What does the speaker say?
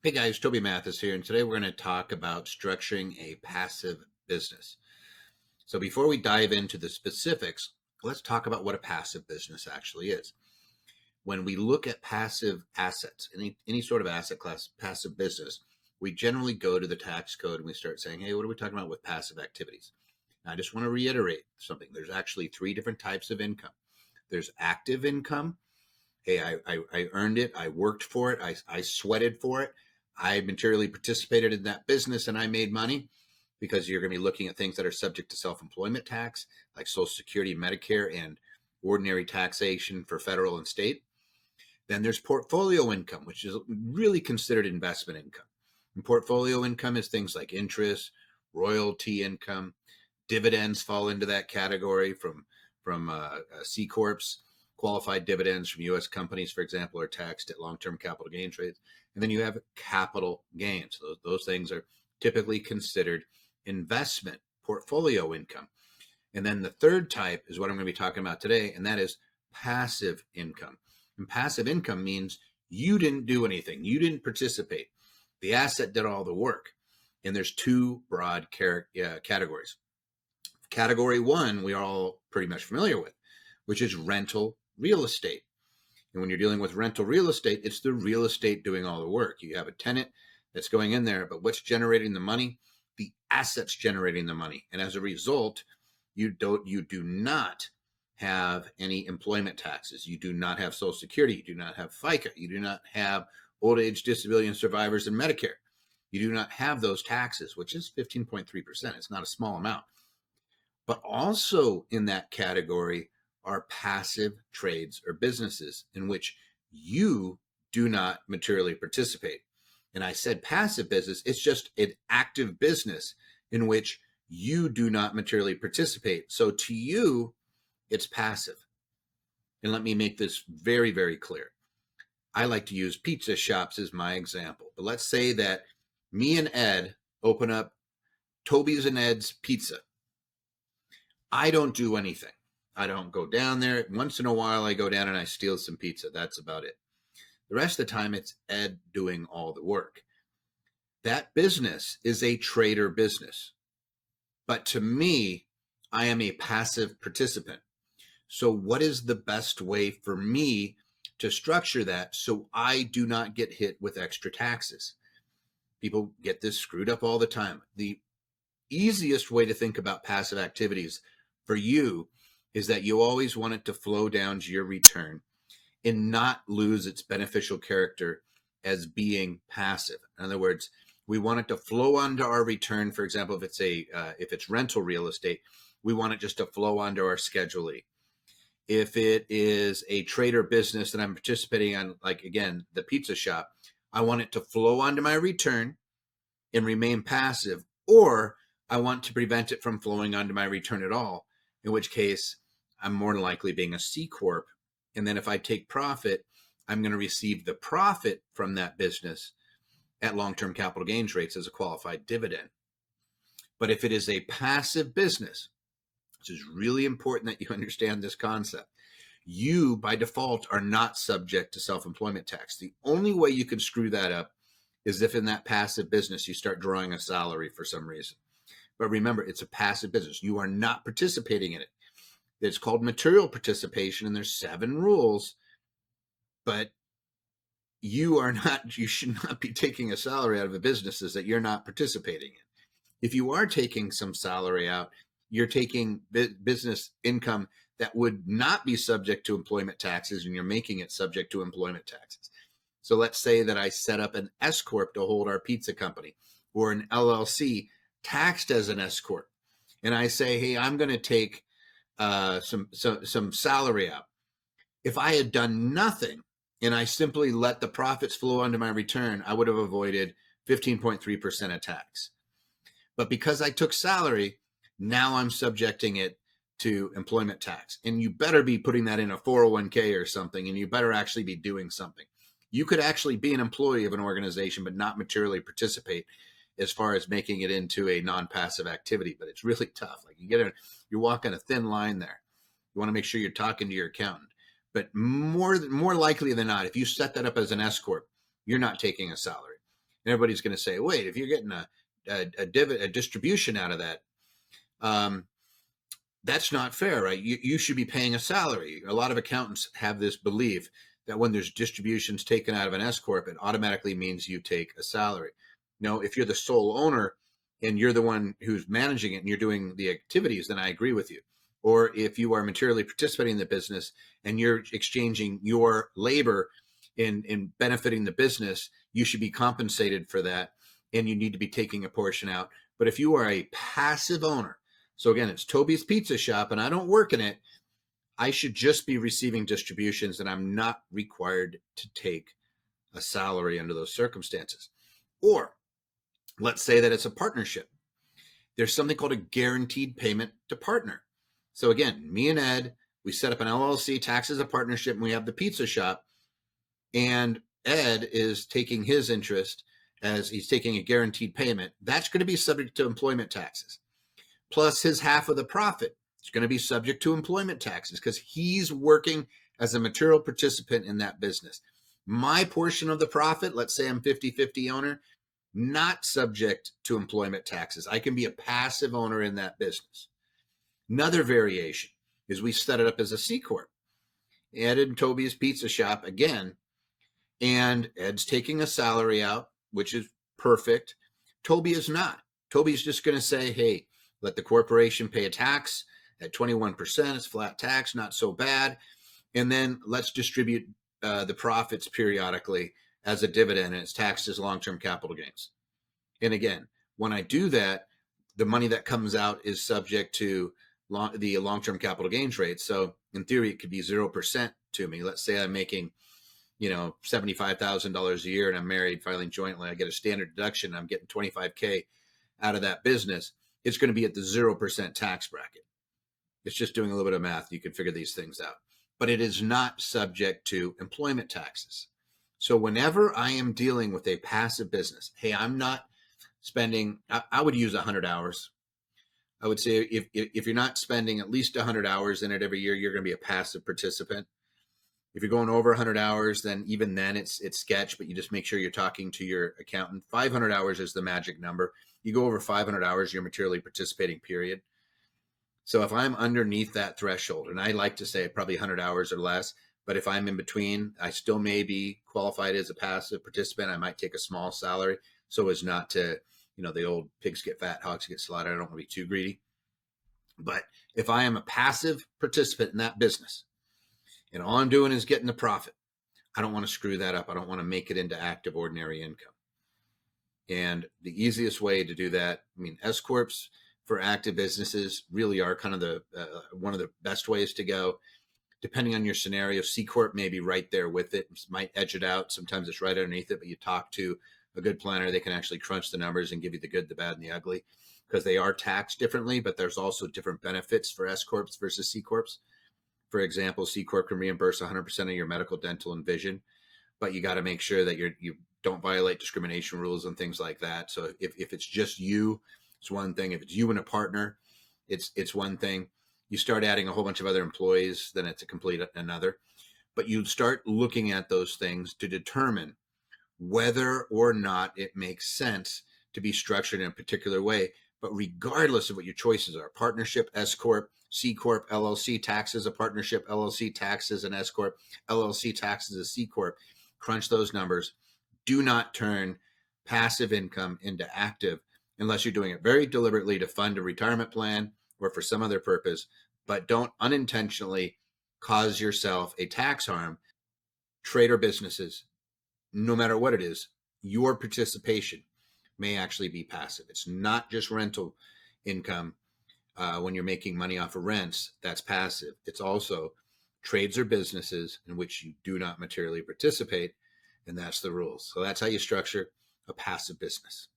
Hey guys, Toby Mathis here, and today we're going to talk about structuring a passive business. So before we dive into the specifics, let's talk about what a passive business actually is. When we look at passive assets, any sort of asset class, passive business, we generally go to the tax code and we start saying, hey, what are we talking about with passive activities? Now, I just want to reiterate something. There's actually three different types of income. There's active income. Hey, I earned it. I worked for it. I sweated for it. I materially participated in that business and I made money, because you're going to be looking at things that are subject to self-employment tax, like Social Security, Medicare, and ordinary taxation for federal and state. Then there's portfolio income, which is really considered investment income. And portfolio income is things like interest, royalty income, dividends fall into that category from C corps. Qualified dividends from U.S. companies, for example, are taxed at long-term capital gains rates. And then you have capital gains. Those things are typically considered investment portfolio income. And then the third type is what I'm going to be talking about today, and that is passive income. And passive income means you didn't do anything. You didn't participate. The asset did all the work. And there's two broad categories. Category one, we are all pretty much familiar with, which is rental real estate. And when you're dealing with rental real estate, it's the real estate doing all the work. You have a tenant that's going in there, but what's generating the money? The assets generating the money. And as a result, you do not have any employment taxes. You do not have Social Security. You do not have FICA. You do not have old age disability and survivors and Medicare. You do not have those taxes, which is 15.3%. It's not a small amount. But also in that category are passive trades or businesses in which you do not materially participate. And I said passive business, it's just an active business in which you do not materially participate. So to you, it's passive. And let me make this very, very clear. I like to use pizza shops as my example. But let's say that me and Ed open up Toby's and Ed's Pizza. I don't do anything. I don't go down there. Once in a while, I go down and I steal some pizza. That's about it. The rest of the time, it's Ed doing all the work. That business is a trader business. But to me, I am a passive participant. So what is the best way for me to structure that so I do not get hit with extra taxes? People get this screwed up all the time. The easiest way to think about passive activities for you is that you always want it to flow down to your return and not lose its beneficial character as being passive. In other words, we want it to flow onto our return. For example, if it's rental real estate, we want it just to flow onto our Schedule E. If it is a trader business that I'm participating on, like again, the pizza shop, I want it to flow onto my return and remain passive, or I want to prevent it from flowing onto my return at all, in which case I'm more than likely being a C corp. And then if I take profit, I'm going to receive the profit from that business at long-term capital gains rates as a qualified dividend. But if it is a passive business, which is really important that you understand this concept, you by default are not subject to self-employment tax. The only way you can screw that up is if in that passive business you start drawing a salary for some reason. But remember, it's a passive business. You are not participating in it. It's called material participation, and there's 7 rules, but you should not be taking a salary out of the businesses that you're not participating in. If you are taking some salary out, you're taking business income that would not be subject to employment taxes, and you're making it subject to employment taxes. So let's say that I set up an S corp to hold our pizza company, or an LLC taxed as an S corp, and I say, hey, I'm going to take some salary out. If I had done nothing and I simply let the profits flow onto my return, I would have avoided 15.3% of tax. But because I took salary, now I'm subjecting it to employment tax. And you better be putting that in a 401k or something, and you better actually be doing something. You could actually be an employee of an organization, but not materially participate as far as making it into a non-passive activity. But it's really tough. Like you're walking a thin line there. You want to make sure you're talking to your accountant. But more likely than not, if you set that up as an S corp, you're not taking a salary. And everybody's going to say, wait, if you're getting a distribution out of that, that's not fair, right? You should be paying a salary. A lot of accountants have this belief that when there's distributions taken out of an S corp, it automatically means you take a salary. No, if you're the sole owner and you're the one who's managing it and you're doing the activities, then I agree with you. Or if you are materially participating in the business and you're exchanging your labor in benefiting the business, you should be compensated for that, and you need to be taking a portion out. But if you are a passive owner, so again, it's Toby's Pizza Shop and I don't work in it, I should just be receiving distributions and I'm not required to take a salary under those circumstances. Or let's say that it's a partnership. There's something called a guaranteed payment to partner. So again, me and Ed, we set up an LLC, tax as a partnership, and we have the pizza shop. And Ed is taking his interest as he's taking a guaranteed payment. That's going to be subject to employment taxes. Plus his half of the profit is going to be subject to employment taxes because he's working as a material participant in that business. My portion of the profit, let's say I'm 50-50 owner, not subject to employment taxes. I can be a passive owner in that business. Another variation is we set it up as a C Corp. Ed and Toby's Pizza Shop again, and Ed's taking a salary out, which is perfect. Toby is not. Toby's just going to say, hey, let the corporation pay a tax at 21%. It's flat tax, not so bad. And then let's distribute the profits periodically as a dividend, and it's taxed as long-term capital gains. And again, when I do that, the money that comes out is subject to the long-term capital gains rate. So in theory, it could be 0% to me. Let's say I'm making, $75,000 a year and I'm married, filing jointly. I get a standard deduction. I'm getting $25K out of that business. It's going to be at the 0% tax bracket. It's just doing a little bit of math. You can figure these things out, but it is not subject to employment taxes. So whenever I am dealing with a passive business, hey, I'm not spending, I would use 100 hours. I would say if you're not spending at least 100 hours in it every year, you're going to be a passive participant. If you're going over 100 hours, then even then it's sketch, but you just make sure you're talking to your accountant. 500 hours is the magic number. You go over 500 hours, you're materially participating, period. So if I'm underneath that threshold, and I like to say probably 100 hours or less, but if I'm in between, I still may be qualified as a passive participant. I might take a small salary so as not to, the old pigs get fat, hogs get slaughtered. I don't want to be too greedy. But if I am a passive participant in that business and all I'm doing is getting the profit, I don't want to screw that up. I don't want to make it into active ordinary income. And the easiest way to do that, S Corps for active businesses really are kind of the one of the best ways to go. Depending on your scenario, C Corp may be right there with it. Might edge it out. Sometimes it's right underneath it, but you talk to a good planner, they can actually crunch the numbers and give you the good, the bad, and the ugly, because they are taxed differently, but there's also different benefits for S Corps versus C Corps. For example, C Corp can reimburse 100% of your medical, dental, and vision, but you got to make sure that you don't violate discrimination rules and things like that. So if it's just you, it's one thing. If it's you and a partner, it's one thing. You start adding a whole bunch of other employees, then it's a complete another. But you start looking at those things to determine whether or not it makes sense to be structured in a particular way. But regardless of what your choices are, partnership, S Corp, C Corp, LLC, taxes a partnership, LLC, taxes an S Corp, LLC, taxes a C Corp, crunch those numbers. Do not turn passive income into active unless you're doing it very deliberately to fund a retirement plan or for some other purpose, but don't unintentionally cause yourself a tax harm. Trader businesses, no matter what it is, your participation may actually be passive. It's not just rental income. When you're making money off of rents, that's passive. It's also trades or businesses in which you do not materially participate, and that's the rules. So that's how you structure a passive business.